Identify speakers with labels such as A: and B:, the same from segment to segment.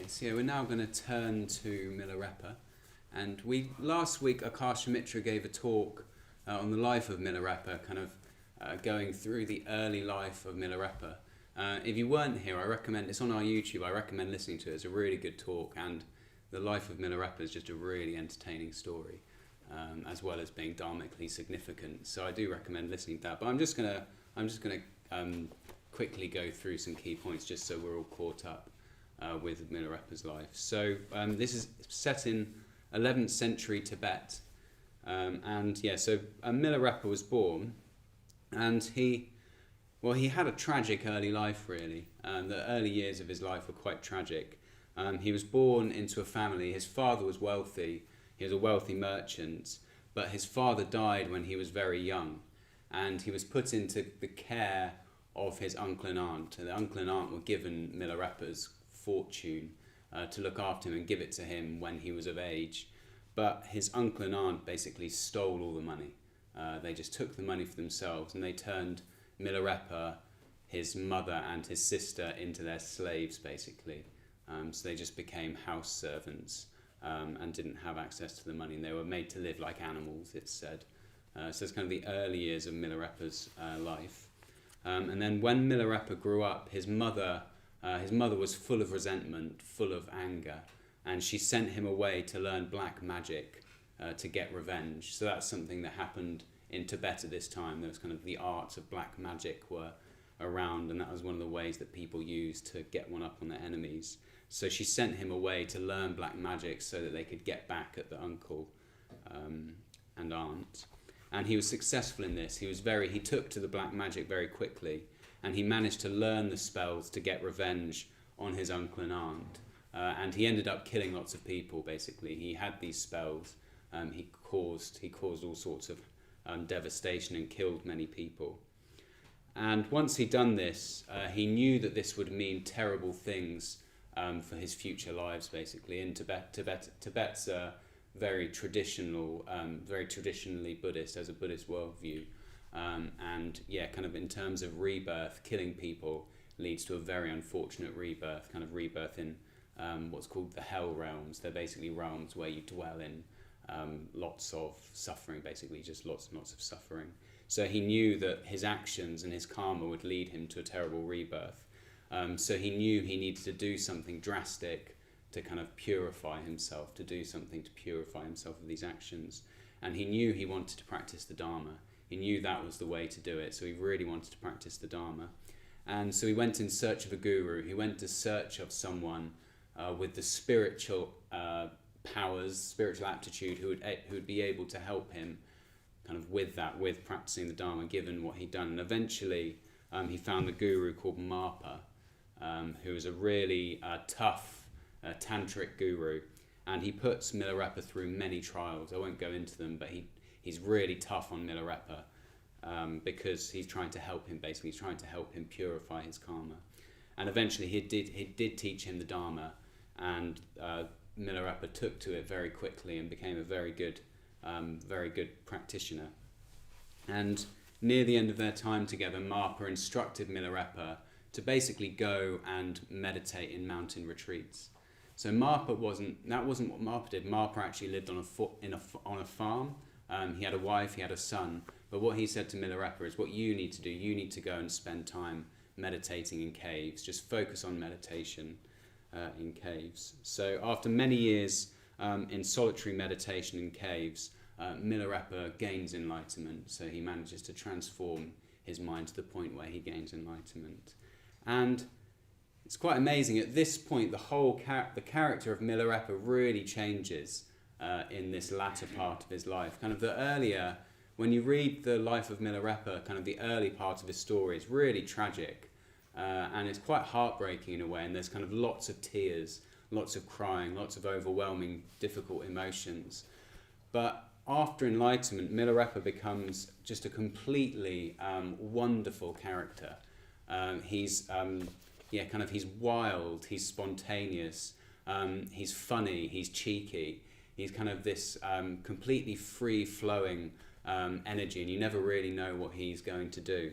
A: Okay, so yeah, we're now going to turn to Milarepa. And last week Akasha Mitra gave a talk on the life of Milarepa, kind of going through the early life of Milarepa. If you weren't here, I recommend, it's on our YouTube, I recommend listening to it. It's a really good talk, and the life of Milarepa is just a really entertaining story, as well as being dharmically significant. So I do recommend listening to that. But I'm just gonna quickly go through some key points just so we're all caught up with Milarepa's life. So this is set in 11th century Tibet, so Milarepa was born, and he had a tragic early life, really. The early years of his life were quite tragic. He was born into a family. His father was wealthy. He was a wealthy merchant, but his father died when he was very young, and he was put into the care of his uncle and aunt. And the uncle and aunt were given Milarepa's fortune to look after him and give it to him when he was of age. But his uncle and aunt basically stole all the money. They just took the money for themselves, and they turned Milarepa, his mother and his sister, into their slaves, basically. So they just became house servants and didn't have access to the money, and they were made to live like animals, it's said. So it's kind of the early years of Milarepa's life. And then when Milarepa grew up, his mother was full of resentment, full of anger, and she sent him away to learn black magic to get revenge. So that's something that happened in Tibet at this time. There was kind of the arts of black magic were around, and that was one of the ways that people used to get one up on their enemies. So she sent him away to learn black magic so that they could get back at the uncle and aunt. And he was successful in this. He took to the black magic very quickly, and he managed to learn the spells to get revenge on his uncle and aunt. And he ended up killing lots of people, basically. He had these spells. He caused all sorts of devastation and killed many people. And once he'd done this, he knew that this would mean terrible things for his future lives, basically. In Tibet's very traditionally Buddhist, as a Buddhist worldview. Kind of in terms of rebirth, killing people leads to a very unfortunate rebirth, kind of rebirth in what's called the hell realms. They're basically realms where you dwell in lots of suffering, basically, just lots and lots of suffering. So he knew that his actions and his karma would lead him to a terrible rebirth. So he knew he needed to do something drastic to kind of purify himself, of these actions. And he knew he wanted to practice the Dharma. He knew that was the way to do it, so he really wanted to practice the Dharma. And so he went in search of a guru. He went in search of someone with the spiritual powers, spiritual aptitude, who would be able to help him kind of with practicing the Dharma, given what he'd done. And eventually he found the guru called Marpa, who was a really tough tantric guru, and he puts Milarepa through many trials. I won't go into them, but he's really tough on Milarepa because he's trying to help him, basically. He's trying to help him purify his karma. And eventually he did teach him the Dharma, and Milarepa took to it very quickly and became a very good practitioner. And near the end of their time together, Marpa instructed Milarepa to basically go and meditate in mountain retreats. So that wasn't what Marpa did. Marpa actually lived on a farm. He had a wife, he had a son. But what he said to Milarepa is, what you need to do, you need to go and spend time meditating in caves. Just focus on meditation in caves. So after many years in solitary meditation in caves, Milarepa gains enlightenment. So he manages to transform his mind to the point where he gains enlightenment. And it's quite amazing. At this point, the character of Milarepa really changes in this latter part of his life. Kind of the earlier, when you read the life of Milarepa, kind of the early part of his story is really tragic, and it's quite heartbreaking in a way. And there's kind of lots of tears, lots of crying, lots of overwhelming, difficult emotions. But after enlightenment, Milarepa becomes just a completely wonderful character. He's wild, he's spontaneous, he's funny, he's cheeky. He's kind of this completely free-flowing energy, and you never really know what he's going to do.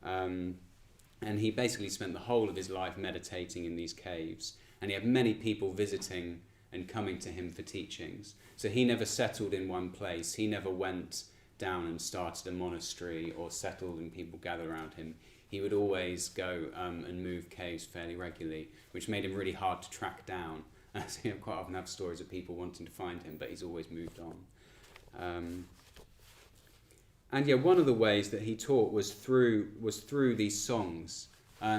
A: And he basically spent the whole of his life meditating in these caves. and he had many people visiting and coming to him for teachings. So he never settled in one place. He never went down and started a monastery or settled and people gathered around him. He would always go and move caves fairly regularly, which made him really hard to track down. So you quite often have stories of people wanting to find him, but he's always moved on. And yeah, one of the ways that he taught was through these songs.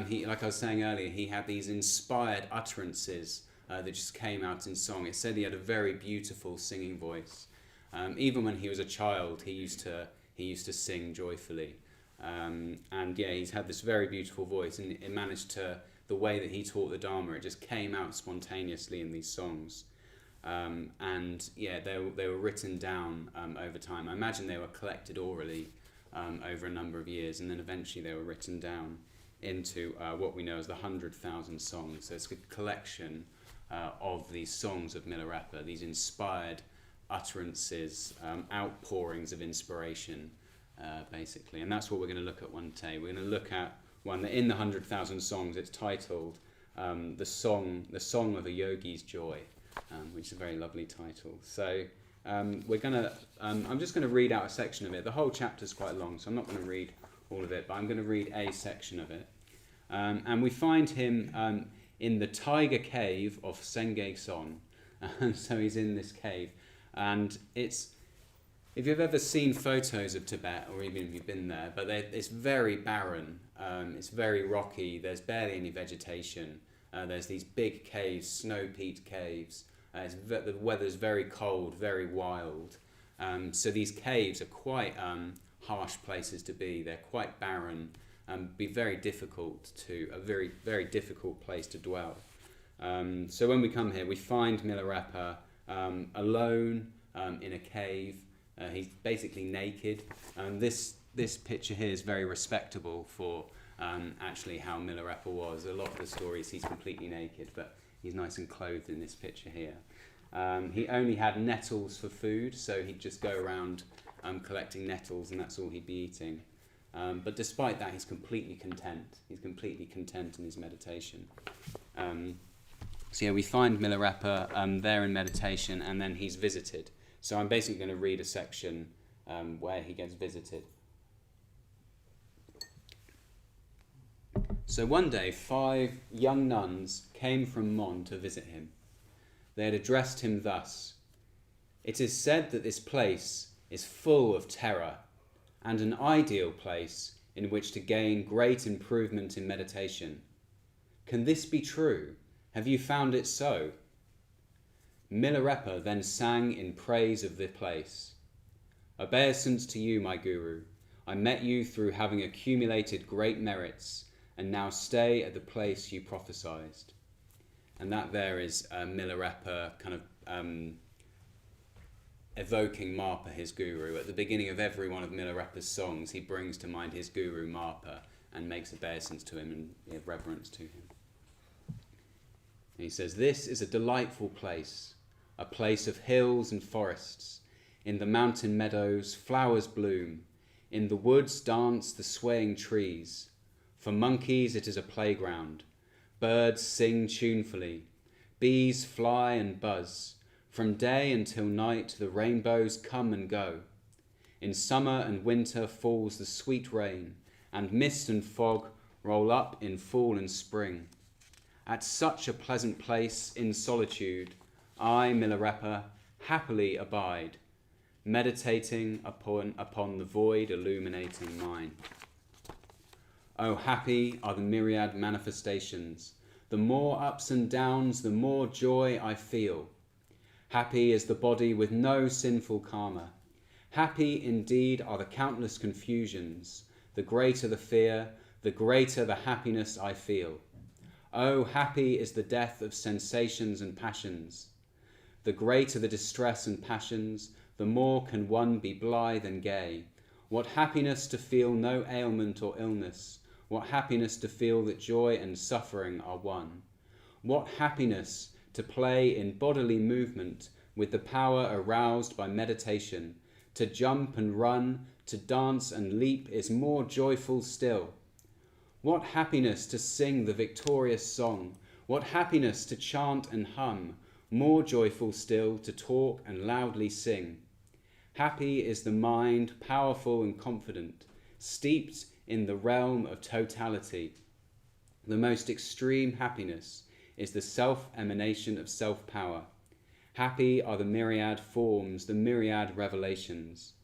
A: He, like I was saying earlier, he had these inspired utterances that just came out in song. It said he had a very beautiful singing voice. Even when he was a child, he used to sing joyfully. And yeah, he's had this very beautiful voice, and it managed to, the way that he taught the Dharma, it just came out spontaneously in these songs. And yeah, they were written down over time. I imagine they were collected orally over a number of years, and then eventually they were written down into what we know as the 100,000 songs. So it's a collection of these songs of Milarepa, these inspired utterances, outpourings of inspiration, basically. And that's what we're going to look at one day. We're going to look at one that in the 100,000 songs, it's titled the Song of a Yogi's Joy, which is a very lovely title. So we're going to, I'm just going to read out a section of it. The whole chapter's quite long, so I'm not going to read all of it, but I'm going to read a section of it. And we find him in the tiger cave of Sanghadharin. So he's in this cave. And it's, if you've ever seen photos of Tibet, or even if you've been there, but it's very barren, it's very rocky, there's barely any vegetation, there's these big caves, snow-peaked caves, the weather's very cold, very wild, so these caves are quite harsh places to be, they're quite barren, be very difficult a very, very difficult place to dwell. So when we come here, we find Milarepa alone in a cave. He's basically naked. This picture here is very respectable for actually how Milarepa was. A lot of the stories he's completely naked, but he's nice and clothed in this picture here. He only had nettles for food, so he'd just go around collecting nettles, and that's all he'd be eating. But despite that, he's completely content. He's completely content in his meditation. So yeah, we find Milarepa there in meditation, and then he's visited. So I'm basically going to read a section where he gets visited. So one day, 5 young nuns came from Mon to visit him. They had addressed him thus: "It is said that this place is full of terror, and an ideal place in which to gain great improvement in meditation. Can this be true? Have you found it so?" Milarepa then sang in praise of the place. "Obeisance to you, my guru. I met you through having accumulated great merits, and now stay at the place you prophesied." And that there is Milarepa kind of evoking Marpa, his guru. At the beginning of every one of Milarepa's songs, he brings to mind his guru Marpa and makes obeisance to him and reverence to him. And he says, "This is a delightful place, a place of hills and forests. In the mountain meadows, flowers bloom. In the woods dance the swaying trees. For monkeys it is a playground. Birds sing tunefully. Bees fly and buzz. From day until night the rainbows come and go. In summer and winter falls the sweet rain, and mist and fog roll up in fall and spring. At such a pleasant place in solitude, I, Milarepa, happily abide, meditating upon the void illuminating mind. Oh, happy are the myriad manifestations. The more ups and downs, the more joy I feel. Happy is the body with no sinful karma. Happy indeed are the countless confusions. The greater the fear, the greater the happiness I feel. Oh, happy is the death of sensations and passions. The greater the distress and passions, the more can one be blithe and gay. What happiness to feel no ailment or illness. What happiness to feel that joy and suffering are one. What happiness to play in bodily movement with the power aroused by meditation. To jump and run, to dance and leap is more joyful still. What happiness to sing the victorious song What happiness to chant and hum, more joyful still to talk and loudly sing. Happy is the mind, powerful and confident, steeped in the realm of totality. The most extreme happiness is the self-emanation of self-power. Happy are the myriad forms, the myriad revelations.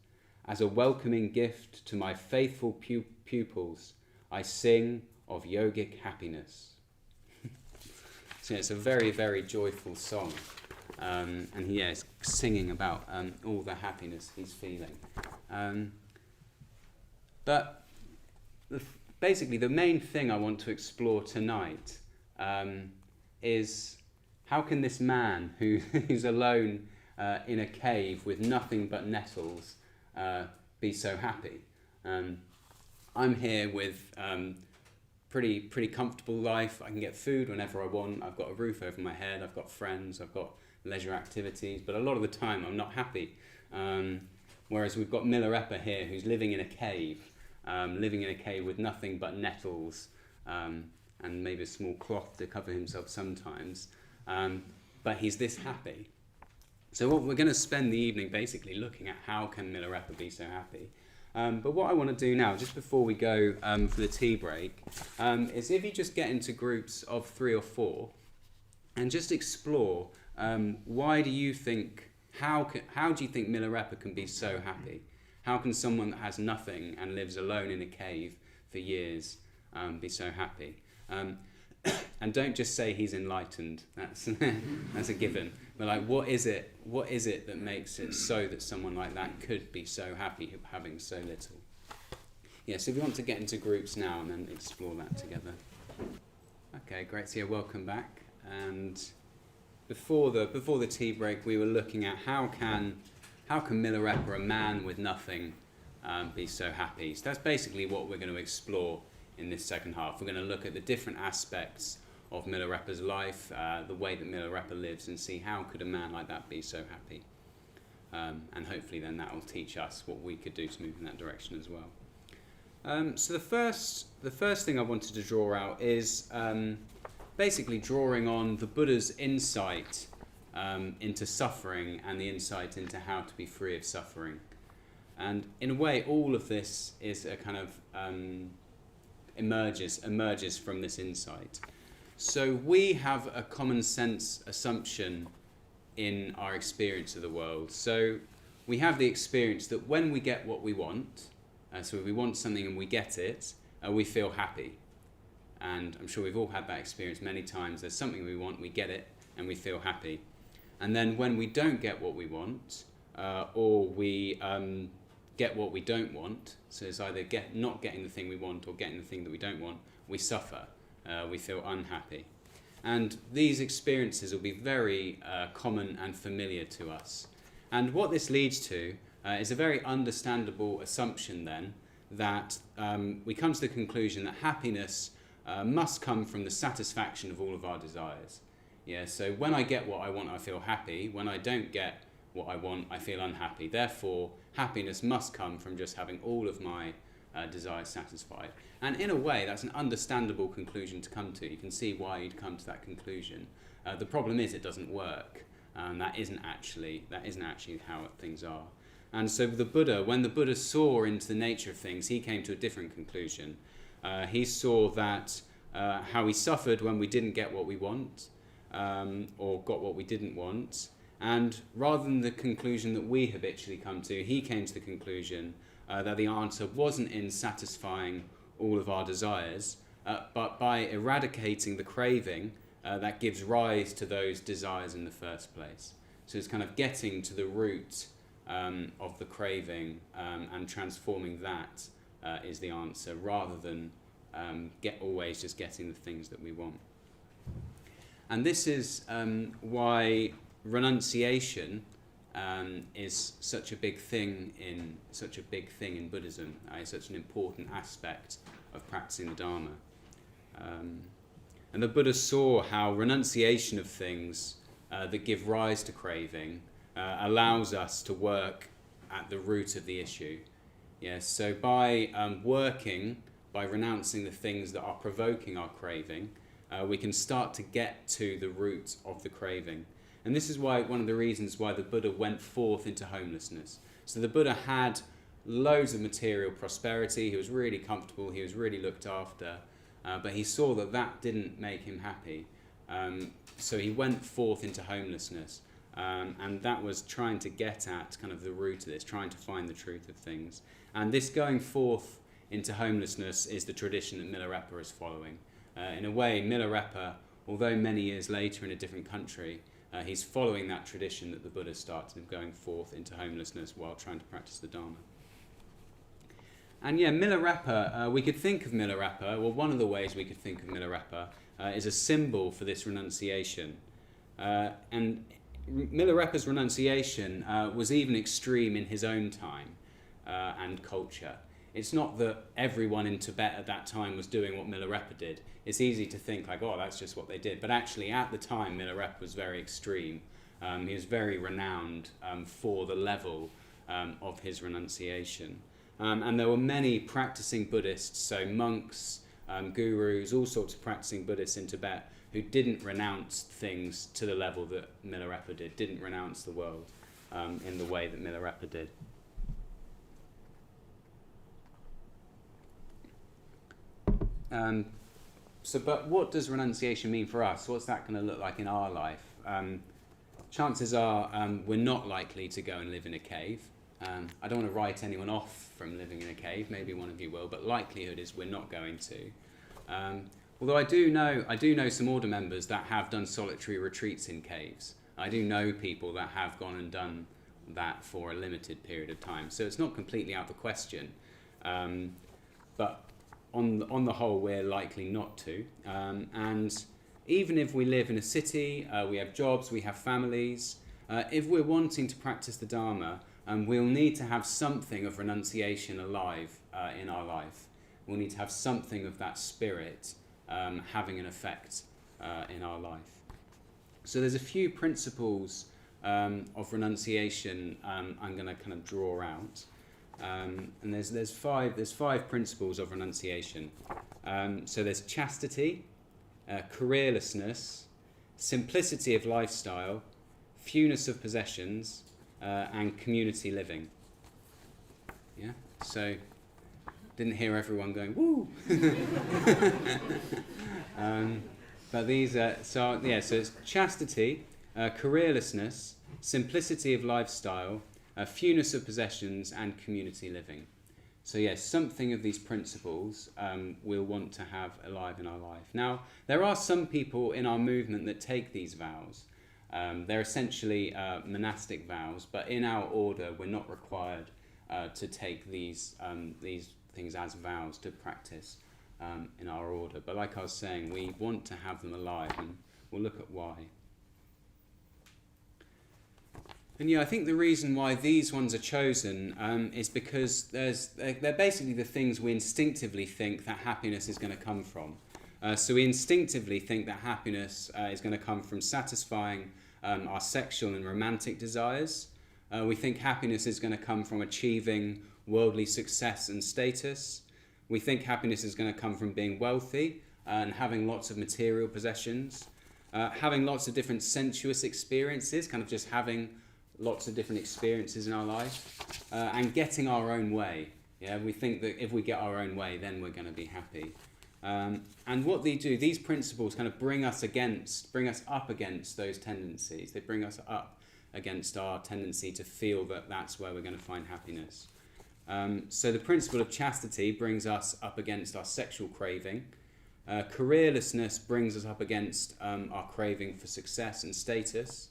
A: As a welcoming gift to my faithful pupils, I sing of yogic happiness. So it's a very, very joyful song. And he is singing about all the happiness he's feeling. But basically the main thing I want to explore tonight is how can this man who's alone in a cave with nothing but nettles be so happy? I'm here with pretty comfortable life. I can get food whenever I want. I've got a roof over my head. I've got friends. I've got leisure activities. But a lot of the time, I'm not happy. Whereas we've got Milarepa here, who's living in a cave with nothing but nettles and maybe a small cloth to cover himself sometimes. But he's this happy. So what we're going to spend the evening basically looking at how can Milarepa be so happy. But what I want to do now, just before we go for the tea break, is if you just get into groups of 3 or 4 and just explore why do you think, how do you think Milarepa can be so happy? How can someone that has nothing and lives alone in a cave for years be so happy? And don't just say he's enlightened. That's that's a given. But like, what is it that makes it so that someone like that could be so happy having so little? Yeah, so if you want to get into groups now and then explore that together. Okay, great. So yeah, welcome back. And before the tea break, we were looking at how can Milarepa, a man with nothing, be so happy. So that's basically what we're going to explore in this second half. We're going to look at the different aspects of Milarepa's life, the way that Milarepa lives, and see how could a man like that be so happy. And hopefully then that will teach us what we could do to move in that direction as well. So the first thing I wanted to draw out is basically drawing on the Buddha's insight into suffering and the insight into how to be free of suffering. And in a way, all of this is a kind of emerges from this insight. So we have a common sense assumption in our experience of the world. So we have the experience that when we get what we want, so if we want something and we get it, we feel happy. And I'm sure we've all had that experience many times. There's something we want, we get it, and we feel happy. And then when we don't get what we want, or we get what we don't want, so it's either not getting the thing we want or getting the thing that we don't want, we suffer, we feel unhappy. And these experiences will be very common and familiar to us. And what this leads to is a very understandable assumption then, that we come to the conclusion that happiness must come from the satisfaction of all of our desires. Yeah, so when I get what I want, I feel happy. When I don't get what I want, I feel unhappy. Therefore, happiness must come from just having all of my desires satisfied. And in a way, that's an understandable conclusion to come to. You can see why you'd come to that conclusion. The problem is it doesn't work. That isn't actually how things are. And so the Buddha, when the Buddha saw into the nature of things, he came to a different conclusion. He saw that how we suffered when we didn't get what we want, or got what we didn't want. And rather than the conclusion that we habitually come to, he came to the conclusion that the answer wasn't in satisfying all of our desires, but by eradicating the craving that gives rise to those desires in the first place. So it's kind of getting to the root of the craving and transforming that is the answer, rather than always just getting the things that we want. And this is why renunciation is such a big thing in Buddhism. It's such an important aspect of practicing the Dharma. And the Buddha saw how renunciation of things that give rise to craving allows us to work at the root of the issue. Yes, so by renouncing the things that are provoking our craving, we can start to get to the root of the craving. And this is why one of the reasons why the Buddha went forth into homelessness. So the Buddha had loads of material prosperity, he was really comfortable, he was really looked after, but he saw that that didn't make him happy. So he went forth into homelessness, and that was trying to get at kind of the root of this, trying to find the truth of things. And this going forth into homelessness is the tradition that Milarepa is following. In a way, Milarepa, although many years later in a different country, he's following that tradition that the Buddha started of going forth into homelessness while trying to practice the Dharma. And yeah, Milarepa, we could think of Milarepa, well, one of the ways we could think of Milarepa is a symbol for this renunciation. And Milarepa's renunciation was even extreme in his own time and culture. It's not that everyone in Tibet at that time was doing what Milarepa did. It's easy to think like, oh, that's just what they did. But actually, at the time, Milarepa was very extreme. He was very renowned for the level of his renunciation. And there were many practicing Buddhists, so monks, gurus, all sorts of practicing Buddhists in Tibet who didn't renounce things to the level that Milarepa did, didn't renounce the world in the way that Milarepa did. But what does renunciation mean for us? What's that going to look like in our life? Chances are we're not likely to go and live in a cave. I don't want to write anyone off from living in a cave. Maybe one of you will, but likelihood is we're not going to. Although I do know some order members that have done solitary retreats in caves. I do know people that have gone and done that for a limited period of time. So it's not completely out of the question. But on the whole, we're likely not to. And even if we live in a city, we have jobs, we have families, if we're wanting to practice the Dharma, we'll need to have something of renunciation alive in our life. We'll need to have something of that spirit having an effect in our life. So there's a few principles of renunciation I'm going to kind of draw out. And there's five principles of renunciation. So there's chastity, careerlessness, simplicity of lifestyle, fewness of possessions, and community living. Yeah. So didn't hear everyone going woo. But these are so it's chastity, careerlessness, simplicity of lifestyle, fewness of possessions, and community living. So yes, something of these principles we'll want to have alive in our life. Now, there are some people in our movement that take these vows. They're essentially monastic vows, but in our order, we're not required to take these things as vows to practice in our order. But like I was saying, we want to have them alive, and we'll look at why. And yeah, I think the reason why these ones are chosen is because they're basically the things we instinctively think that happiness is going to come from. So we instinctively think that happiness is going to come from satisfying our sexual and romantic desires. We think happiness is going to come from achieving worldly success and status. We think happiness is going to come from being wealthy and having lots of material possessions, having lots of different sensuous experiences, kind of just having lots of different experiences in our life, and getting our own way. Yeah, we think that if we get our own way, then we're going to be happy. And what they do, these principles kind of bring us up against those tendencies. They bring us up against our tendency to feel that that's where we're going to find happiness. So the principle of chastity brings us up against our sexual craving. Careerlessness brings us up against our craving for success and status.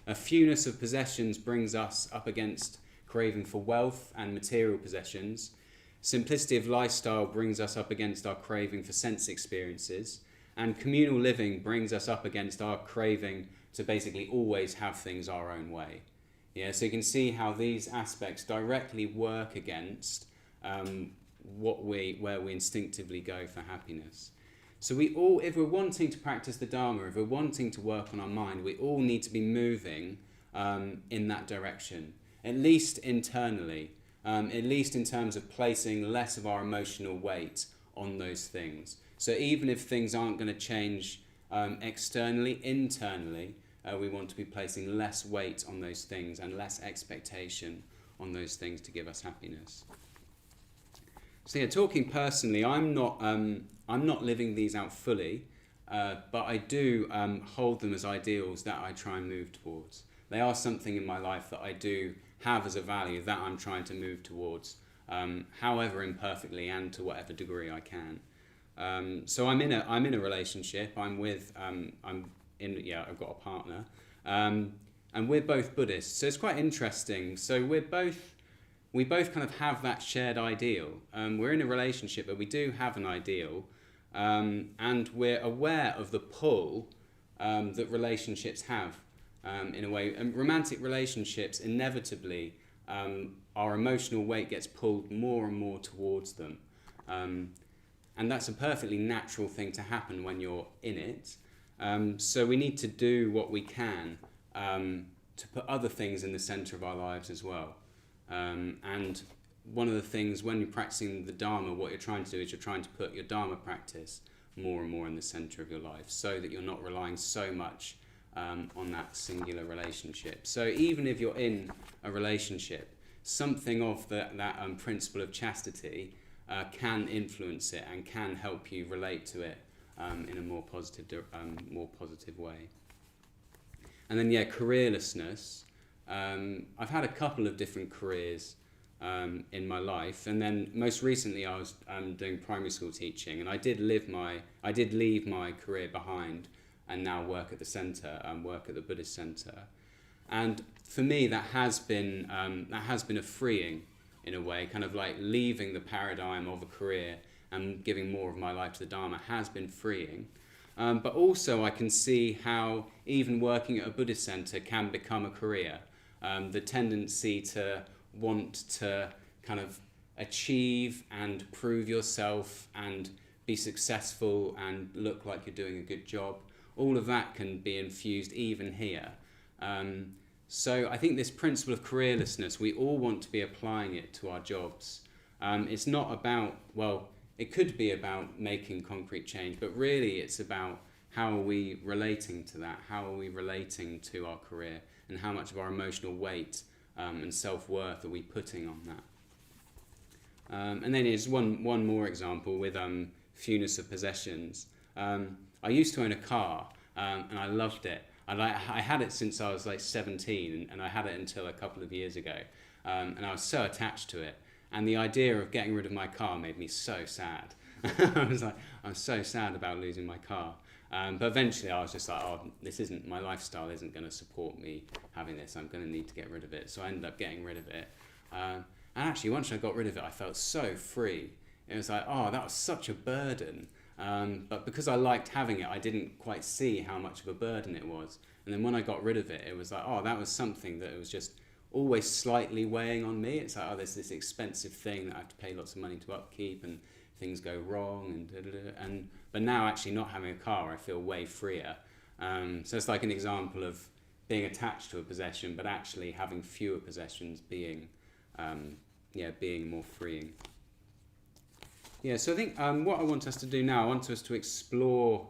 A: A fewness of possessions brings us up against craving for wealth and material possessions. Simplicity of lifestyle brings us up against our craving for sense experiences. And communal living brings us up against our craving to basically always have things our own way. Yeah, so you can see how these aspects directly work against where we instinctively go for happiness. So if we're wanting to practice the Dharma, if we're wanting to work on our mind, we all need to be moving in that direction, at least internally, at least in terms of placing less of our emotional weight on those things. So even if things aren't going to change Externally, internally, we want to be placing less weight on those things and less expectation on those things to give us happiness. So yeah, talking personally, I'm not living these out fully, but I do hold them as ideals that I try and move towards. They are something in my life that I do have as a value that I'm trying to move towards, however imperfectly and to whatever degree I can. So I'm in a relationship. I've got a partner, and we're both Buddhists. So it's quite interesting. So we both kind of have that shared ideal. We're in a relationship, but we do have an ideal, and we're aware of the pull that relationships have. In a way, and romantic relationships inevitably, our emotional weight gets pulled more and more towards them, and that's a perfectly natural thing to happen when you're in it. So we need to do what we can to put other things in the centre of our lives as well. And one of the things when you're practicing the Dharma, what you're trying to do is you're trying to put your Dharma practice more and more in the centre of your life, so that you're not relying so much on that singular relationship. So even if you're in a relationship, something of that principle of chastity can influence it and can help you relate to it in a more positive way. And then careerlessness. I've had a couple of different careers in my life, and then most recently I was doing primary school teaching, and I did leave my career behind, and now work at the centre, work at the Buddhist centre. And for me, that has been a freeing, in a way, kind of like leaving the paradigm of a career and giving more of my life to the Dharma has been freeing. But also I can see how even working at a Buddhist centre can become a career. The tendency to want to kind of achieve and prove yourself and be successful and look like you're doing a good job, all of that can be infused even here. So I think this principle of careerlessness, we all want to be applying it to our jobs. It's not about, it could be about making concrete change, but really it's about how are we relating to that? How are we relating to our career? And how much of our emotional weight and self-worth are we putting on that? And then here's one more example with fewness of possessions. I used to own a car, and I loved it. I had it since I was like 17, and I had it until a couple of years ago. And I was so attached to it. And the idea of getting rid of my car made me so sad. I'm so sad about losing my car. But eventually I was just like, my lifestyle isn't going to support me having this. I'm going to need to get rid of it. So I ended up getting rid of it. And actually, once I got rid of it, I felt so free. It was like, that was such a burden. But because I liked having it, I didn't quite see how much of a burden it was. And then when I got rid of it, it was like, that was something that was just always slightly weighing on me. It's like, there's this expensive thing that I have to pay lots of money to upkeep, and things go wrong, but now actually not having a car, I feel way freer. So it's like an example of being attached to a possession, but actually having fewer possessions being more freeing. Yeah, so I think what I want us to do now, I want us to explore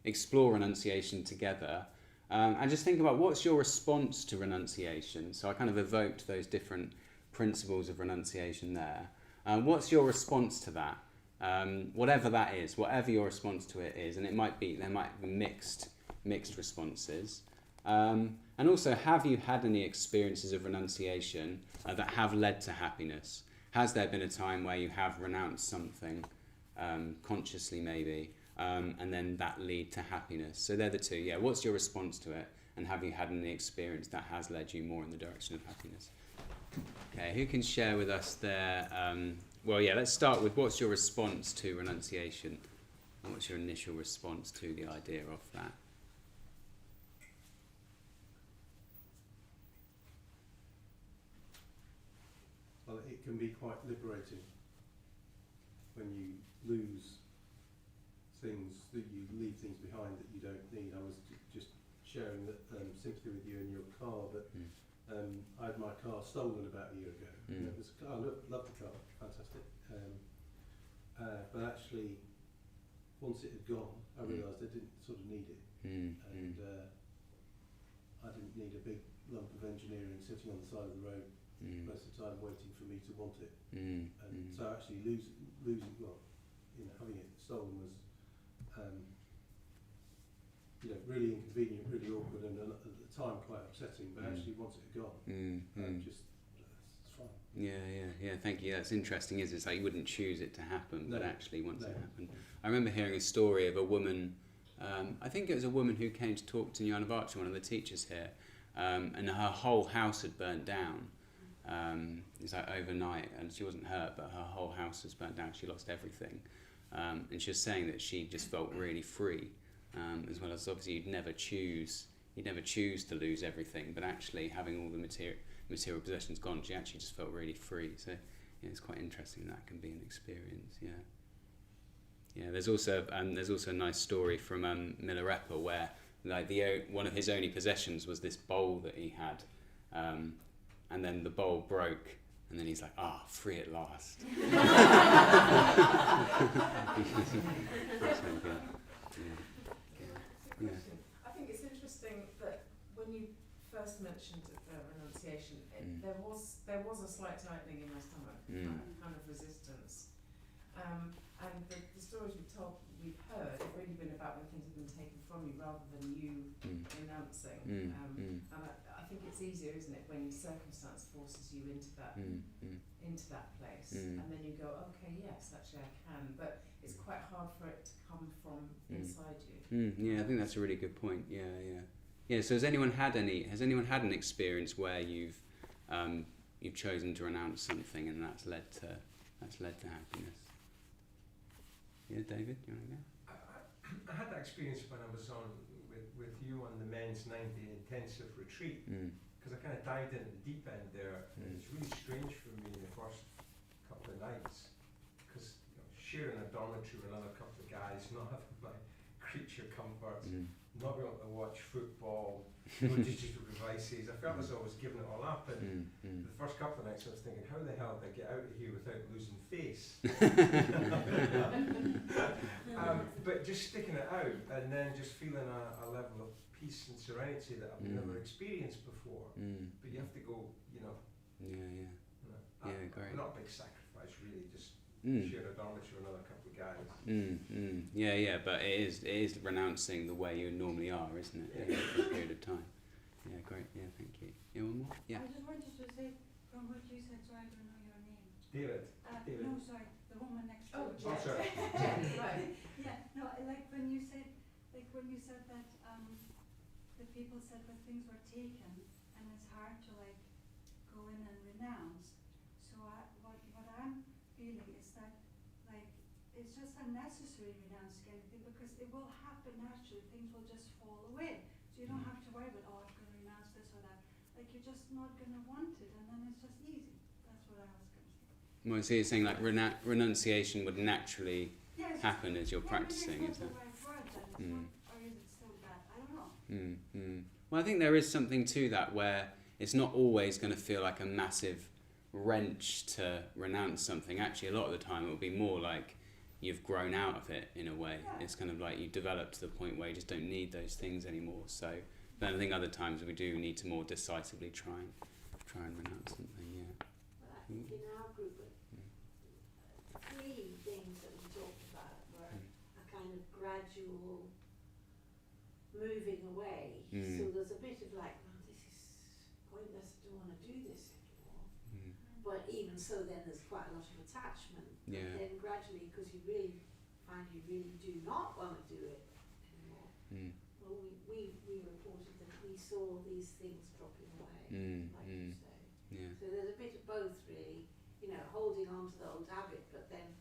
A: renunciation together, and just think about what's your response to renunciation. So I kind of evoked those different principles of renunciation there. What's your response to that? Whatever that is, whatever your response to it is, and there might be mixed responses. And also, have you had any experiences of renunciation that have led to happiness? Has there been a time where you have renounced something, consciously maybe, and then that lead to happiness? So they're the two. Yeah, what's your response to it? And have you had any experience that has led you more in the direction of happiness? Okay, who can share with us their... let's start with what's your response to renunciation? And what's your initial response to the idea of that?
B: Well, it can be quite liberating when you lose things, that you leave things behind that you don't need. I was just sharing that sympathy with you in your car, that I had my car stolen about a year ago. It was, I loved the car, fantastic. But actually, once it had gone, I realised I didn't sort of need it, and I didn't need a big lump of engineering sitting on the side of the road most of the time waiting for me to want it. And so actually losing, well, having it stolen was, really inconvenient, really awkward, and at the time quite upsetting. But actually, once it had gone, it's fine.
A: Yeah. Thank you. That's interesting. It's like you wouldn't choose it to happen, but actually, once it happened, I remember hearing a story of a woman. I think it was a woman who came to talk to Jnana Varcha, one of the teachers here, and her whole house had burnt down. It was like overnight, and she wasn't hurt, but her whole house was burnt down. She lost everything, and she was saying that she just felt really free, as well as obviously you'd never choose to lose everything, but actually having all the material possessions gone, she actually just felt really free. So it's quite interesting that can be an experience. Yeah. There's also a nice story from Milarepa where like one of his only possessions was this bowl that he had. And then the bowl broke, and then he's like, free at last.
C: I think it's interesting that when you first mentioned renunciation, there was a slight tightening in my stomach, kind of resistance. And the stories we've heard have really been about when things have been taken from you rather than you renouncing. And I think it's easier, isn't it, when circumstance forces you into that place, and then you go, okay, yes, actually I can, but it's quite hard for it to come from inside you.
A: Yeah, I think that's a really good point. Yeah. So has anyone had an experience where you've chosen to renounce something and that's led to happiness? Yeah, David, do you want to go?
D: I had that experience when I was on with you on the men's 90 intensive retreat, because I kind of dived into the deep end there, and it was really strange for me in the first couple of nights, because sharing a dormitory with another couple of guys, not having my creature comforts, not being able to watch football, no digital devices. I felt as though I was giving it all up, and the first couple of nights I was thinking, how the hell did I get out of here without losing face? But just sticking it out, and then just feeling a level of peace and serenity that I've never experienced before. But you have to go,
A: Yeah, great.
D: Not a big sacrifice, really, just share a dormitory with another couple of guys.
A: Yeah, but it is renouncing the way you normally are, isn't it? Yeah. For a period of time. Yeah, great. Yeah, thank you. Yeah, one more? Yeah.
E: I just wanted to say, from what you said, so I don't know your name.
D: David.
E: No, sorry, the woman next to
C: Oh,
E: you.
D: Oh, sorry.
C: Right.
E: Yeah, no, like when you said that the people said that things were taken and it's hard to like go in and renounce. So what I'm feeling is that like it's just unnecessary renouncing anything because it will happen naturally. Things will just fall away. So you don't have to worry about, I'm going to renounce this or that. Like you're just not going to want it, and then it's just easy. That's what I was going to say.
A: Well, so you're saying like renunciation would naturally happen as you're practicing, is that?
E: Or is it still bad? I don't know.
A: Well, I think there is something to that where it's not always going to feel like a massive wrench to renounce something. Actually, a lot of the time it will be more like you've grown out of it in a way. Yeah. It's kind of like you've developed to the point where you just don't need those things anymore. So, but I think other times we do need to more decisively try and renounce something. Yeah.
F: Well, I think in our group, three things that we talked about were a kind of gradual moving away. So there's a bit of like, well, this is pointless, I don't want to do this anymore. But even so, then there's quite a lot of attachment.
A: Yeah.
F: But then gradually, because you really find you really do not want to do it anymore. Well, we reported that we saw these things dropping away, like you say.
A: Yeah.
F: So there's a bit of both, really. Holding on to the old habit, but then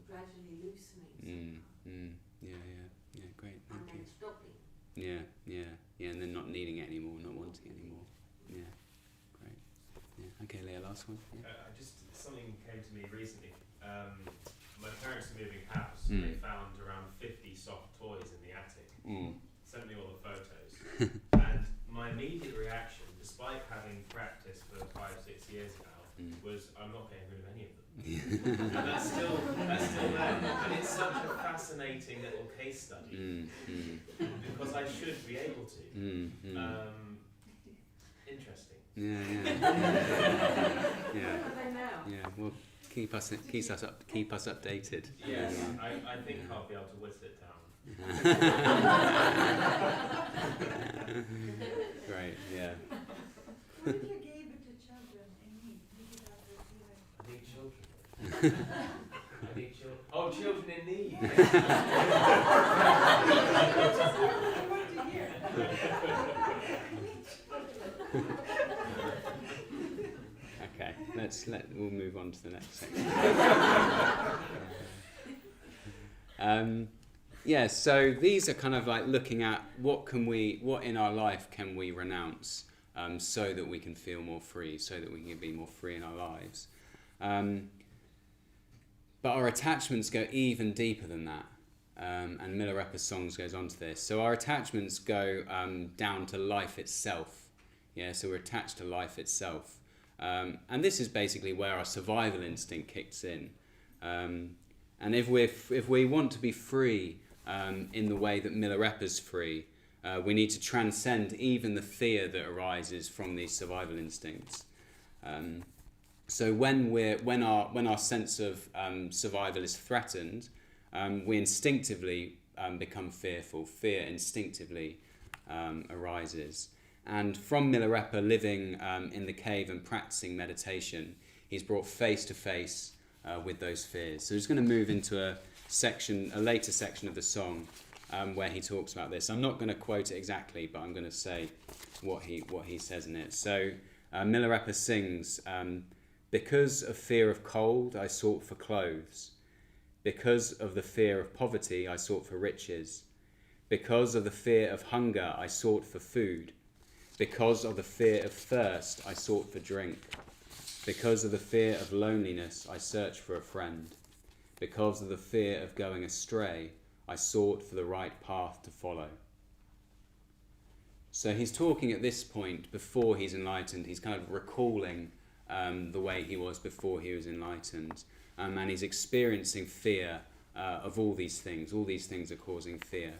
F: gradually loosening somehow.
A: Yeah, great,
F: And
A: thank you.
F: then stopping.
A: Yeah, and then not needing it anymore, not wanting it anymore. Yeah, great. Yeah, okay, Leah, last one. Yeah.
G: Something came to me recently. My parents are moving house, and they found around 50 soft toys in the attic. Sent me all the photos. And my immediate reaction, despite having practiced for 5-6 years now, was I'm not getting rid of any of them. And that's still there. And it's such a fascinating little case study because I should be able to. Interesting.
A: Yeah.
C: Where are they now?
A: Yeah. Well, keep us updated.
G: Yes, I think I'll be able to whittle it down.
A: Great. Yeah.
E: What if you gave it to children in need? Maybe that would be like.
G: I need children. I need children. Oh, children in need.
A: Okay. We'll move on to the next section. So these are kind of like looking at what in our life can we renounce so that we can feel more free, so that we can be more free in our lives. But our attachments go even deeper than that. And Milarepa's songs goes on to this. So our attachments go down to life itself. Yeah, so we're attached to life itself. And this is basically where our survival instinct kicks in. And if we want to be free in the way that Milarepa's free, we need to transcend even the fear that arises from these survival instincts. So when our sense of survival is threatened, we instinctively become fearful. Fear instinctively arises. And from Milarepa living in the cave and practicing meditation, he's brought face to face with those fears. So he's going to move into a later section of the song where he talks about this. I'm not going to quote it exactly, but I'm going to say what he says in it. So Milarepa sings, because of fear of cold, I sought for clothes. Because of the fear of poverty, I sought for riches. Because of the fear of hunger, I sought for food. Because of the fear of thirst, I sought for drink. Because of the fear of loneliness, I searched for a friend. Because of the fear of going astray, I sought for the right path to follow. So he's talking at this point, before he's enlightened, he's kind of recalling the way he was before he was enlightened. And he's experiencing fear of all these things. All these things are causing fear.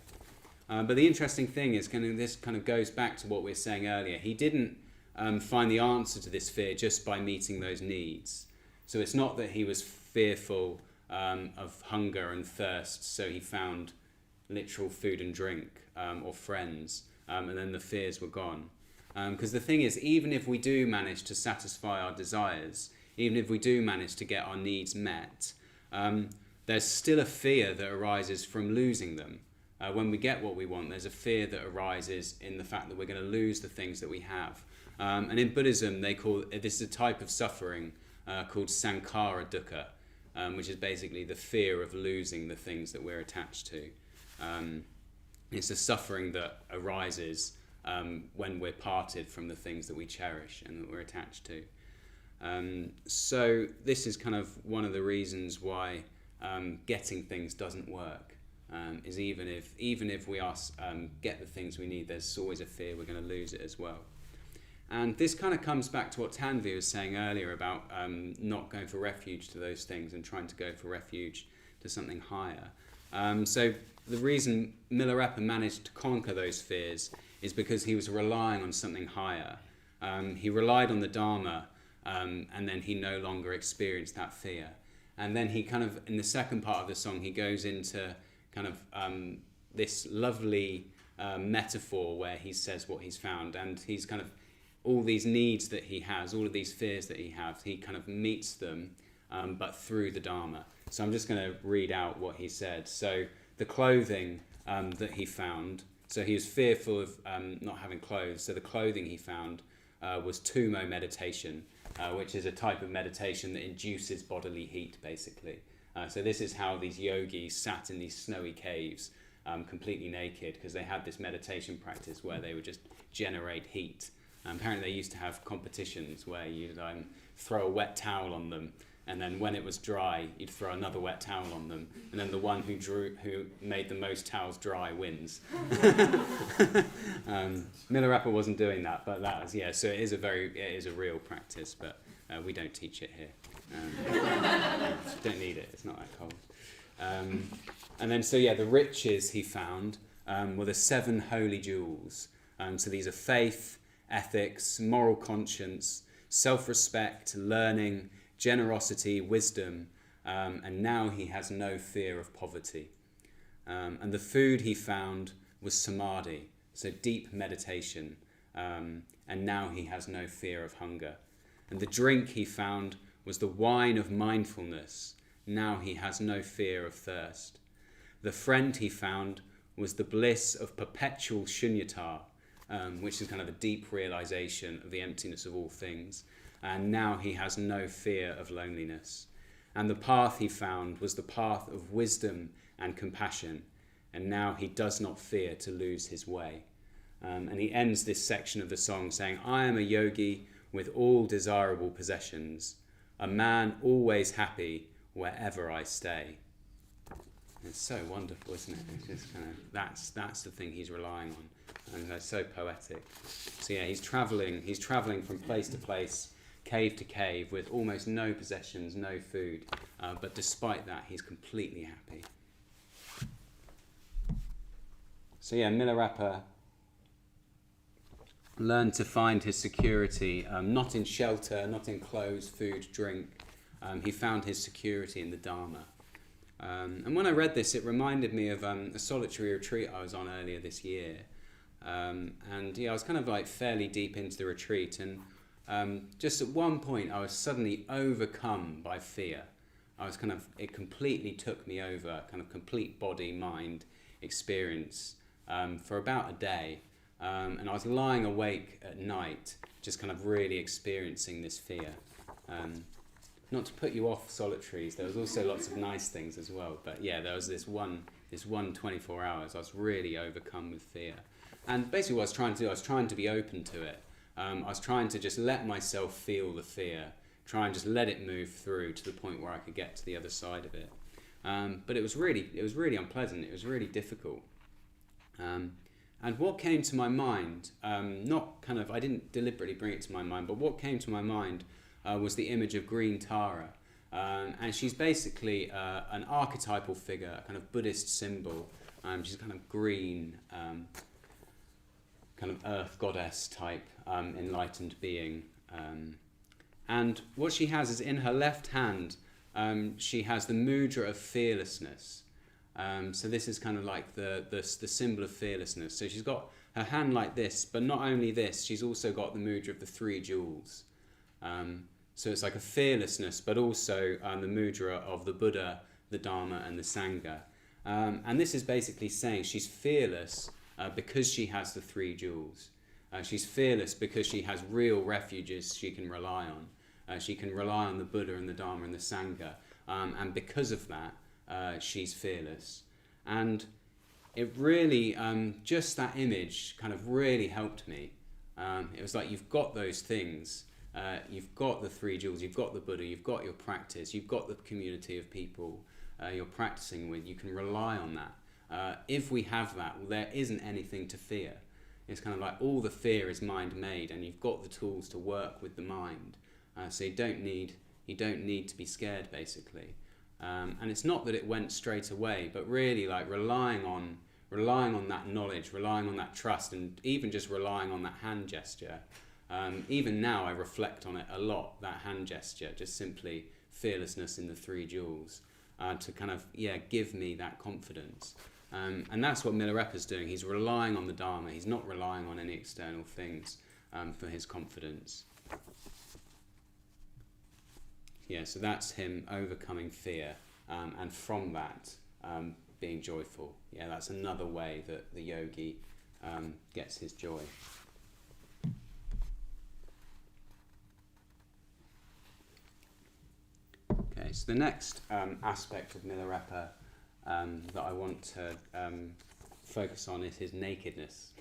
A: But the interesting thing is, this kind of goes back to what we were saying earlier. He didn't find the answer to this fear just by meeting those needs. So it's not that he was fearful of hunger and thirst, so he found literal food and drink or friends, and then the fears were gone. Because the thing is, even if we do manage to satisfy our desires, even if we do manage to get our needs met, there's still a fear that arises from losing them. When we get what we want, there's a fear that arises in the fact that we're going to lose the things that we have. And in Buddhism, they call this is a type of suffering called sankhara dukkha, which is basically the fear of losing the things that we're attached to. It's a suffering that arises when we're parted from the things that we cherish and that we're attached to. So this is kind of one of the reasons why getting things doesn't work. Is even if we get the things we need, there's always a fear we're going to lose it as well. And this kind of comes back to what Tanvi was saying earlier about not going for refuge to those things and trying to go for refuge to something higher. So the reason Milarepa managed to conquer those fears is because he was relying on something higher. He relied on the Dharma, and then he no longer experienced that fear. And then he kind of, in the second part of the song, he goes into kind of this lovely metaphor where he says what he's found, and he's kind of all these needs that he has, all of these fears that he has, he kind of meets them, but through the Dharma. So I'm just going to read out what he said. So the clothing that he found, so he was fearful of not having clothes, so the clothing he found was Tumo meditation, which is a type of meditation that induces bodily heat, basically. So this is how these yogis sat in these snowy caves, completely naked, because they had this meditation practice where they would just generate heat. Apparently they used to have competitions where you'd throw a wet towel on them, and then when it was dry, you'd throw another wet towel on them, and then the one who made the most towels dry wins. Milarepa wasn't doing that, but that was, so it is a real practice. But We don't teach it here. Don't need it, it's not that cold. And then, so yeah, the riches he found were the 7 holy jewels. So these are faith, ethics, moral conscience, self-respect, learning, generosity, wisdom, and now he has no fear of poverty. And the food he found was samadhi, so deep meditation, and now he has no fear of hunger. And the drink he found was the wine of mindfulness, now he has no fear of thirst. The friend he found was the bliss of perpetual shunyata, which is kind of a deep realization of the emptiness of all things, and now he has no fear of loneliness. And the path he found was the path of wisdom and compassion, and now he does not fear to lose his way. And he ends this section of the song saying, I am a yogi with all desirable possessions, a man always happy wherever I stay. It's so wonderful, isn't it? It's just kind of, that's the thing he's relying on, and that's so poetic. So yeah, he's travelling from place to place, cave to cave, with almost no possessions, no food, but despite that, he's completely happy. So yeah, Milarepa learned to find his security, not in shelter, not in clothes, food, drink. He found his security in the Dharma. And when I read this, it reminded me of a solitary retreat I was on earlier this year. And yeah, I was kind of like fairly deep into the retreat, and just at one point I was suddenly overcome by fear. It completely took me over, kind of complete body, mind experience for about a day. And I was lying awake at night, just kind of really experiencing this fear. Not to put you off solitaries, there was also lots of nice things as well. But yeah, there was this one 24 hours, I was really overcome with fear. And basically what I was trying to do, I was trying to be open to it. I was trying to just let myself feel the fear, try and just let it move through to the point where I could get to the other side of it. But it was really unpleasant, it was really difficult. And what came to my mind, I didn't deliberately bring it to my mind, but what came to my mind was the image of green Tara. And she's basically an archetypal figure, a kind of Buddhist symbol. She's kind of green, kind of earth goddess type, enlightened being. And what she has is in her left hand, she has the mudra of fearlessness. So this is kind of like the symbol of fearlessness. So she's got her hand like this, but not only this, she's also got the mudra of the 3 jewels. So it's like a fearlessness, but also the mudra of the Buddha, the Dharma, and the Sangha. And this is basically saying she's fearless because she has the 3 jewels. She's fearless because she has real refuges she can rely on. She can rely on the Buddha and the Dharma and the Sangha. And because of that, she's fearless. And it really, just that image kind of really helped me. It was like, you've got those things. You've got the 3 jewels, you've got the Buddha, you've got your practice, you've got the community of people you're practicing with. You can rely on that. If we have that, well, there isn't anything to fear. It's kind of like all the fear is mind-made, and you've got the tools to work with the mind. So you don't need to be scared, basically. And it's not that it went straight away, but really like relying on that knowledge, relying on that trust, and even just relying on that hand gesture. Even now I reflect on it a lot, that hand gesture, just simply fearlessness in the 3 jewels, to kind of, give me that confidence. And that's what Milarepa's doing. He's relying on the Dharma. He's not relying on any external things for his confidence. Yeah, so that's him overcoming fear, and from that being joyful. Yeah, that's another way that the yogi gets his joy. Okay, so the next aspect of Milarepa that I want to focus on is his nakedness.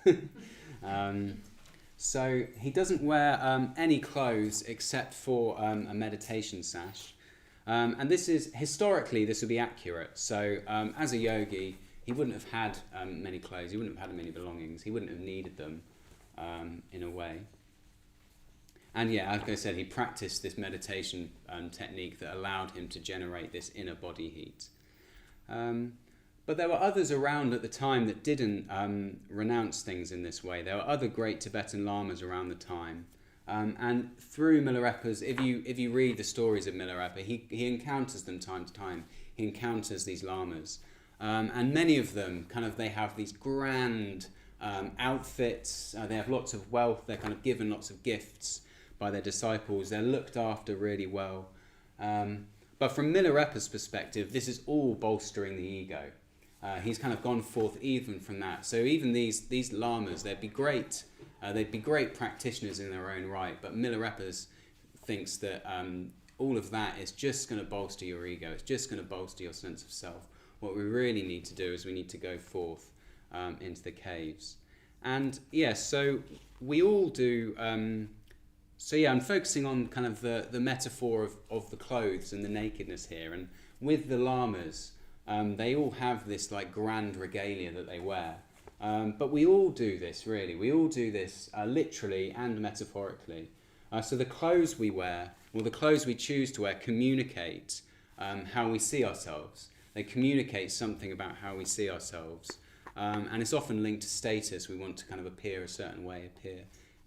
A: So he doesn't wear any clothes except for a meditation sash. And this is, historically, this would be accurate. So as a yogi, he wouldn't have had many clothes, he wouldn't have had many belongings, he wouldn't have needed them in a way. And yeah, like I said, he practiced this meditation technique that allowed him to generate this inner body heat. But there were others around at the time that didn't renounce things in this way. There were other great Tibetan lamas around the time. And through Milarepa's, if you read the stories of Milarepa, he encounters them time to time. He encounters these lamas. And many of them, they have these grand outfits. They have lots of wealth. They're kind of given lots of gifts by their disciples. They're looked after really well. But from Milarepa's perspective, this is all bolstering the ego. He's kind of gone forth even from that. So even these lamas, they'd be great practitioners in their own right. But Milarepa thinks that all of that is just going to bolster your ego. It's just going to bolster your sense of self. What we really need to do is we need to go forth into the caves. And yeah, so we all do. So yeah, I'm focusing on kind of the metaphor of the clothes and the nakedness here. And with the lamas, they all have this like grand regalia that they wear. But we all do this, really. We all do this literally and metaphorically. So the clothes we wear, or the clothes we choose to wear, communicate how we see ourselves. They communicate something about how we see ourselves. And it's often linked to status. We want to kind of appear a certain way,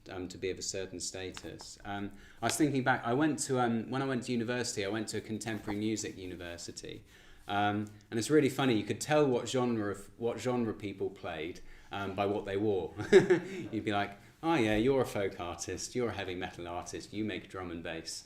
A: to be of a certain status. I was thinking back, when I went to university, I went to a contemporary music university. And it's really funny, you could tell what genre people played by what they wore. You'd be like, oh yeah, you're a folk artist, you're a heavy metal artist, you make drum and bass.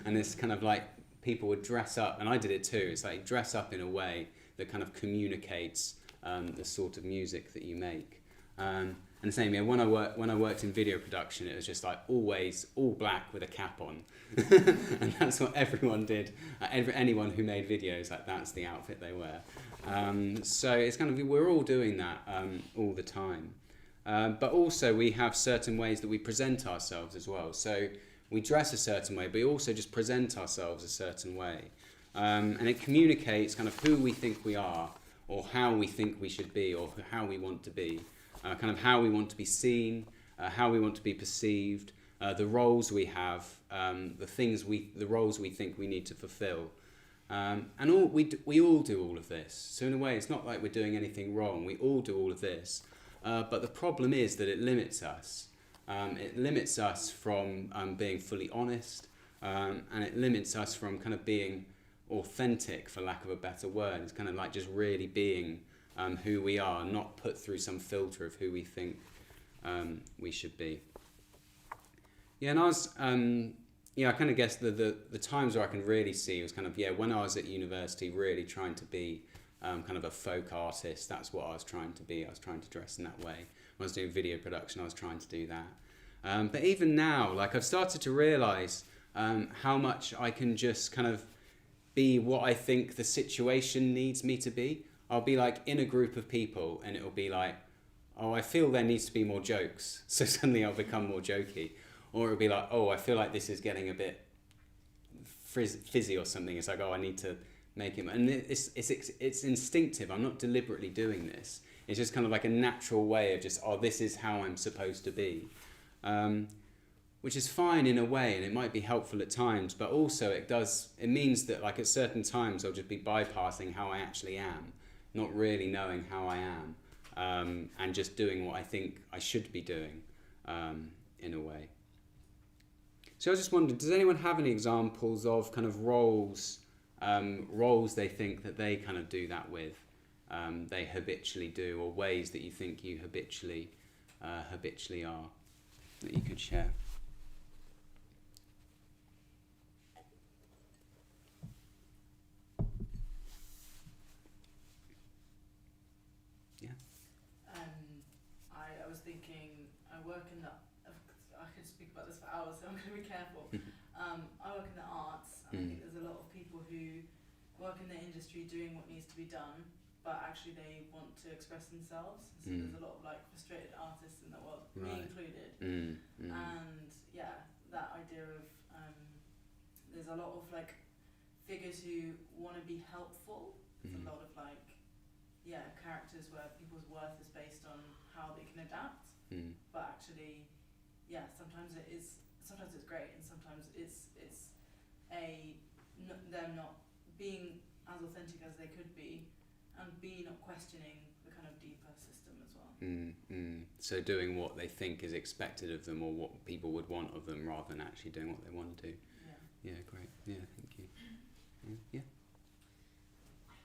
A: And it's kind of like people would dress up, and I did it too, it's like dress up in a way that kind of communicates the sort of music that you make. And the same, when I worked in video production, it was just like always all black with a cap on. And that's what everyone did. Anyone who made videos, like that's the outfit they wear. So it's kind of, we're all doing that all the time. But also we have certain ways that we present ourselves as well. So we dress a certain way, but we also just present ourselves a certain way. And it communicates kind of who we think we are, or how we think we should be, or how we want to be. Kind of how we want to be seen, how we want to be perceived, the roles we have, the roles we think we need to fulfill, and we all do all of this. So in a way, it's not like we're doing anything wrong. We all do all of this, but the problem is that it limits us. It limits us from being fully honest, and it limits us from kind of being authentic, for lack of a better word. It's kind of like just really being who we are, not put through some filter of who we think we should be. Yeah, and I was, I kind of guess the times where I can really see was kind of, when I was at university, really trying to be kind of a folk artist. That's what I was trying to be. I was trying to dress in that way. When I was doing video production, I was trying to do that. But even now, like I've started to realise how much I can just kind of be what I think the situation needs me to be. I'll be like in a group of people and it'll be like, oh, I feel there needs to be more jokes. So suddenly I'll become more jokey. Or it'll be like, oh, I feel like this is getting a bit fizzy or something. It's like, oh, I need to make it. And it's instinctive. I'm not deliberately doing this. It's just kind of like a natural way of just, oh, this is how I'm supposed to be. Which is fine in a way, and it might be helpful at times, but also it means that like at certain times I'll just be bypassing how I actually am. Not really knowing how I am, and just doing what I think I should be doing, in a way. So I just wondered, does anyone have any examples of kind of roles they think that they kind of do that with, they habitually do, or ways that you think you habitually are, that you could share?
H: I was thinking, I work in the, I could speak about this for hours, so I'm going to be careful. I work in the arts, and I think there's a lot of people who work in the industry doing what needs to be done, but actually they want to express themselves. So there's a lot of like frustrated artists in the world, me included. And yeah, that idea of, there's a lot of like figures who want to be helpful. There's a lot of like, characters where people's worth is based on how they can adapt, but actually, sometimes sometimes it's great, and sometimes it's them not being as authentic as they could be, and B, not questioning the kind of deeper system as well.
A: So doing what they think is expected of them, or what people would want of them, rather than actually doing what they want to do. Yeah, great. Yeah, thank you. Yeah.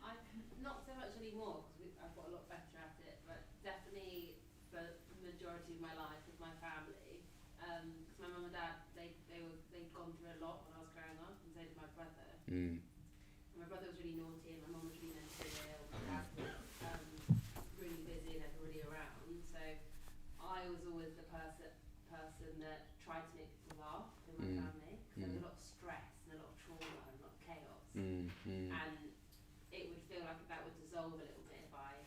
I: I not so much anymore because I've got a lot better at it, but definitely for the majority of my life with my family, because my mum and dad they'd gone through a lot when I was growing up, and so did my brother. And my brother was really naughty, and my mum was really mentally ill. My dad was really busy and never really around. So I was always the person that tried to make people laugh in my family, because there was a lot of stress and a lot of trauma and a lot of chaos. And it would feel like that would dissolve a little bit if I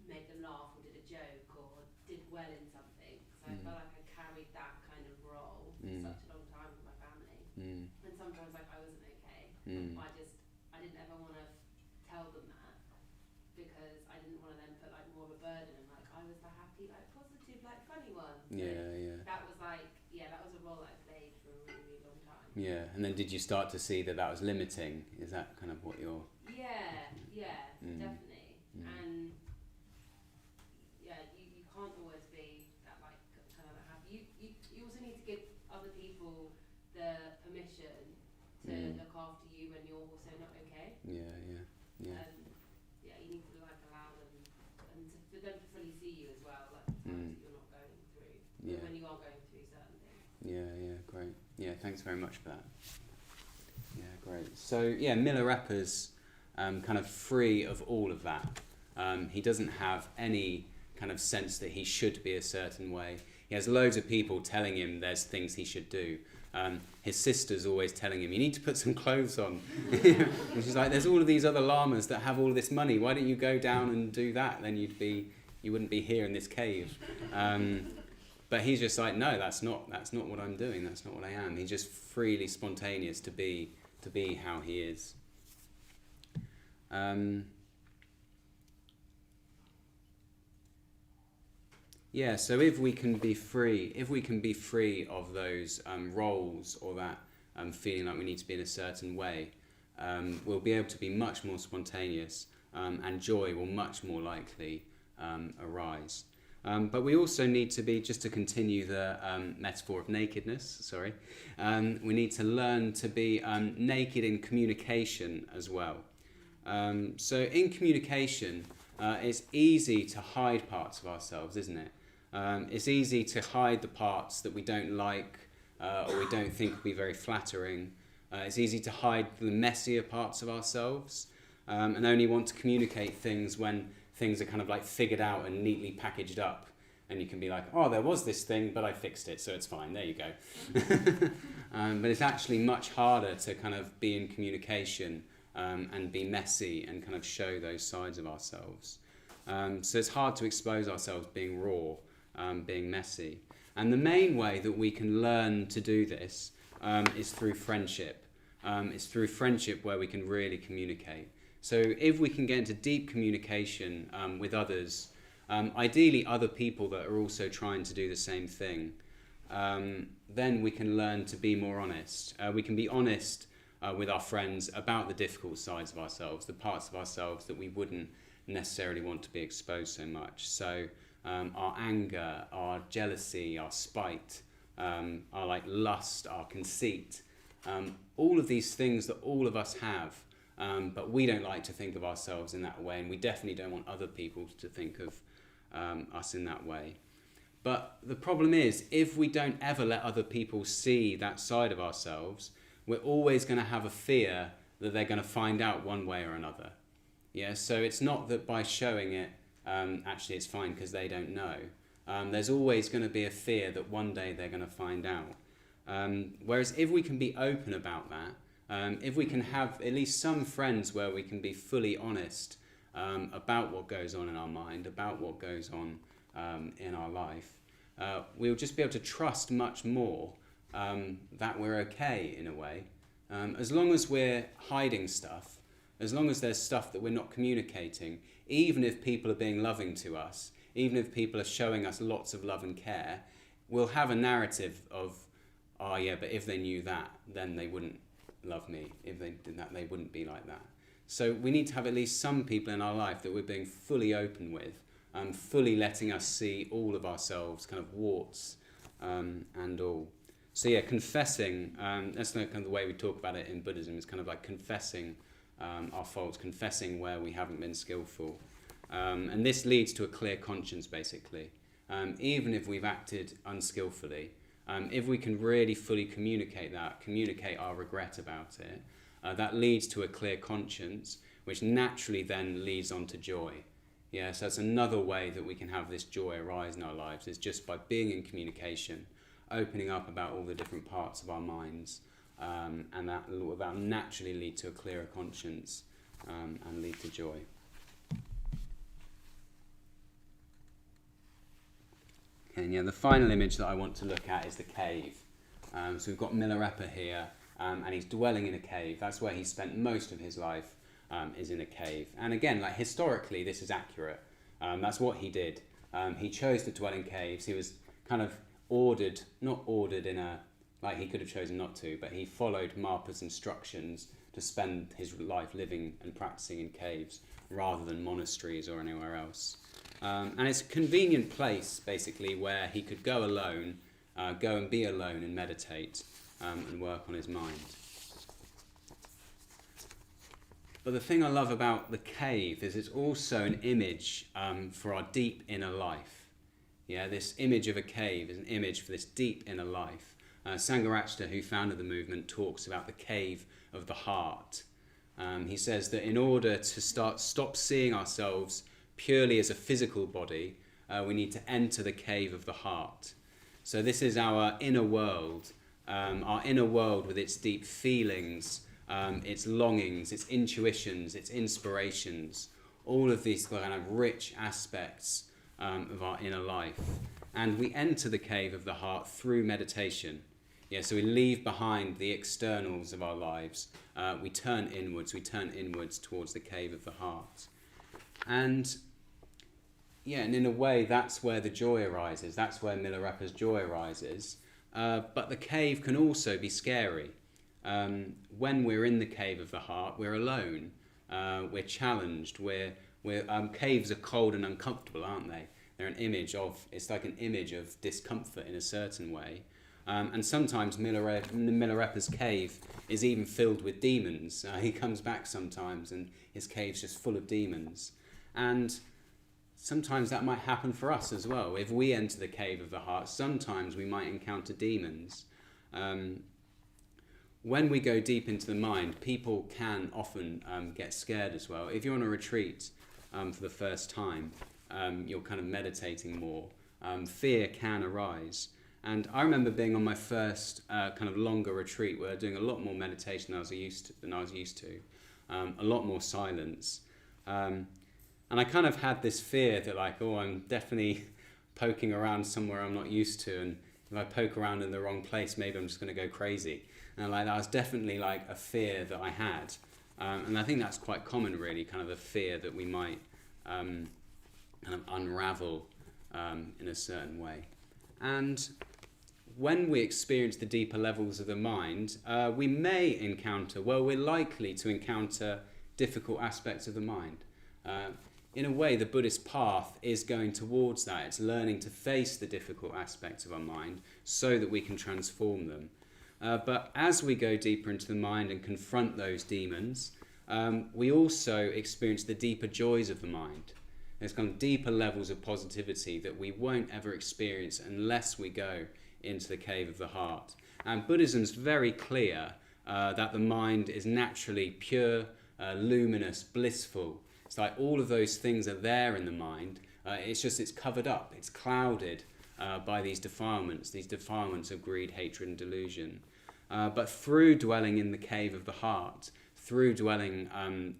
I: made them laugh or did a joke or did well in something. So I felt like I carried that kind of role for such a long time with my family. And sometimes like I wasn't okay. I didn't ever want to tell them that, because I didn't want to then put like more of a burden, and like I was the happy, like positive, like funny one. So that was like, that was a role that I played for a really, really long time.
A: Yeah, and then did you start to see that was limiting? Is that kind of what you're...
I: Definitely. And you can't always be that like kind of happy. You also need to give other people the permission to look after you when you're also not okay.
A: Yeah.
I: You need to like allow them, and for them to fully see you as well, like the times that you're not going through, when you are going through certain things.
A: Yeah, great. Yeah, thanks very much for that. Yeah, great. So Milarepa's kind of free of all of that. He doesn't have any kind of sense that he should be a certain way. He has loads of people telling him there's things he should do. His sister's always telling him, you need to put some clothes on. And she's like, there's all of these other lamas that have all of this money. Why don't you go down and do that? Then you wouldn't be here in this cave. But he's just like, no, that's not what I'm doing. That's not what I am. He's just freely spontaneous to be how he is. So if we can be free of those roles, or that feeling like we need to be in a certain way, we'll be able to be much more spontaneous, and joy will much more likely arise. But we also need to be, just to continue the metaphor of nakedness, we need to learn to be naked in communication as well. So in communication, it's easy to hide parts of ourselves, isn't it? It's easy to hide the parts that we don't like, or we don't think will be very flattering. It's easy to hide the messier parts of ourselves, and only want to communicate things when things are kind of like figured out and neatly packaged up. And you can be like, oh, there was this thing, but I fixed it, so it's fine. There you go. But it's actually much harder to kind of be in communication and be messy and kind of show those sides of ourselves. So it's hard to expose ourselves being raw, being messy. And the main way that we can learn to do this is through friendship. It's through friendship where we can really communicate. So if we can get into deep communication with others, ideally other people that are also trying to do the same thing, then we can learn to be more honest. We can be honest with our friends about the difficult sides of ourselves, the parts of ourselves that we wouldn't necessarily want to be exposed so much. So our anger, our jealousy, our spite, our like lust, our conceit, all of these things that all of us have, but we don't like to think of ourselves in that way, and we definitely don't want other people to think of us in that way. But the problem is, if we don't ever let other people see that side of ourselves, we're always going to have a fear that they're going to find out one way or another. Yeah, so it's not that by showing it, actually it's fine because they don't know. There's always going to be a fear that one day they're going to find out. Whereas if we can be open about that, if we can have at least some friends where we can be fully honest about what goes on in our mind, about what goes on in our life, we'll just be able to trust much more that we're okay in a way. As long as we're hiding stuff, as long as there's stuff that we're not communicating, even if people are being loving to us, even if people are showing us lots of love and care, we'll have a narrative of oh yeah, but if they knew that, then they wouldn't love me. If they did that, they wouldn't be like that. So we need to have at least some people in our life that we're being fully open with, fully letting us see all of ourselves, kind of warts and all. So yeah, confessing, that's kind of the way we talk about it in Buddhism, is kind of like confessing our faults, confessing where we haven't been skillful. And this leads to a clear conscience, basically. Even if we've acted unskillfully, if we can really fully communicate our regret about it, that leads to a clear conscience, which naturally then leads on to joy. Yeah, so that's another way that we can have this joy arise in our lives, is just by being in communication, opening up about all the different parts of our minds, and that will naturally lead to a clearer conscience and lead to joy. And yeah, the final image that I want to look at is the cave. So we've got Milarepa here, and he's dwelling in a cave. That's where he spent most of his life, is in a cave. And again, like historically, this is accurate. That's what he did. He chose to dwell in caves. He was kind of not ordered in a, like he could have chosen not to, but he followed Marpa's instructions to spend his life living and practicing in caves rather than monasteries or anywhere else. And it's a convenient place, basically, where he could go alone, go and be alone and meditate and work on his mind. But the thing I love about the cave is it's also an image for our deep inner life. Yeah, this image of a cave is an image for this deep inner life. Sanghadharin, who founded the movement, talks about the cave of the heart. He says that in order to stop seeing ourselves purely as a physical body, we need to enter the cave of the heart. So this is our inner world with its deep feelings, its longings, its intuitions, its inspirations, all of these kind of rich aspects of our inner life. And we enter the cave of the heart through meditation. Yeah, so we leave behind the externals of our lives. We turn inwards towards the cave of the heart. And yeah, and in a way, that's where the joy arises. That's where Milarepa's joy arises. But the cave can also be scary. When we're in the cave of the heart, we're alone. We're challenged. Caves are cold and uncomfortable, aren't they? They're it's like an image of discomfort in a certain way. And sometimes Milarepa's cave is even filled with demons. He comes back sometimes and his cave's just full of demons. And sometimes that might happen for us as well. If we enter the cave of the heart, sometimes we might encounter demons. When we go deep into the mind, people can often get scared as well. If you're on a retreat for the first time, you're kind of meditating more, fear can arise. And I remember being on my first kind of longer retreat where doing a lot more meditation than I was used to, a lot more silence. And I kind of had this fear that I'm definitely poking around somewhere I'm not used to, and if I poke around in the wrong place, maybe I'm just going to go crazy. And that was definitely a fear that I had. And I think that's quite common, really, kind of a fear that we might kind of unravel in a certain way. And when we experience the deeper levels of the mind, we're likely to encounter difficult aspects of the mind. In a way, the Buddhist path is going towards that. It's learning to face the difficult aspects of our mind so that we can transform them. But as we go deeper into the mind and confront those demons, we also experience the deeper joys of the mind. There's kind of deeper levels of positivity that we won't ever experience unless we go into the cave of the heart. And Buddhism's very clear that the mind is naturally pure, luminous, blissful. It's like all of those things are there in the mind. It's covered up. It's clouded by these defilements of greed, hatred, and delusion. But through dwelling in the cave of the heart, through dwelling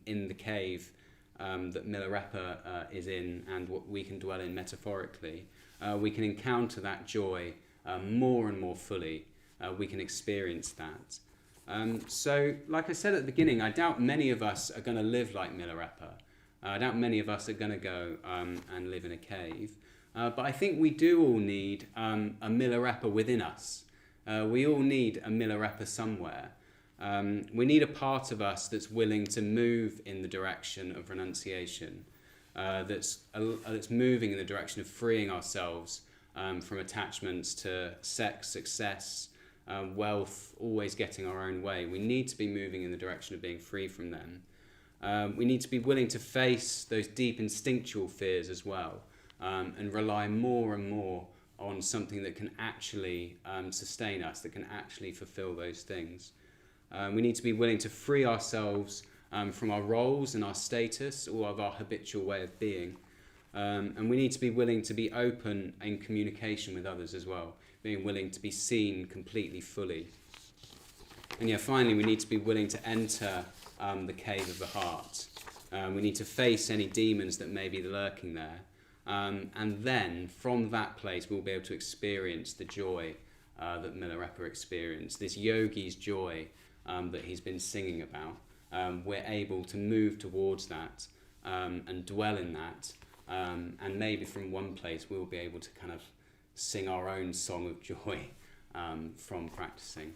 A: in the cave that Milarepa is in, and what we can dwell in metaphorically, we can encounter that joy more and more fully. We can experience that. So, like I said at the beginning, I doubt many of us are going to live like Milarepa. I doubt many of us are going to go and live in a cave. But I think we do all need a Milarepa within us. We all need a Milarepa somewhere. We need a part of us that's willing to move in the direction of renunciation, that's moving in the direction of freeing ourselves from attachments to sex, success, wealth, always getting our own way. We need to be moving in the direction of being free from them. We need to be willing to face those deep instinctual fears as well, and rely more and more on something that can actually sustain us, that can actually fulfill those things. We need to be willing to free ourselves from our roles and our status, or of our habitual way of being. And we need to be willing to be open in communication with others as well, being willing to be seen completely, fully. And yeah, finally, we need to be willing to enter the cave of the heart. We need to face any demons that may be lurking there. And then, from that place, we'll be able to experience the joy that Milarepa experienced, this yogi's joy that he's been singing about. We're able to move towards that and dwell in that. And maybe from one place, we'll be able to kind of sing our own song of joy from practicing.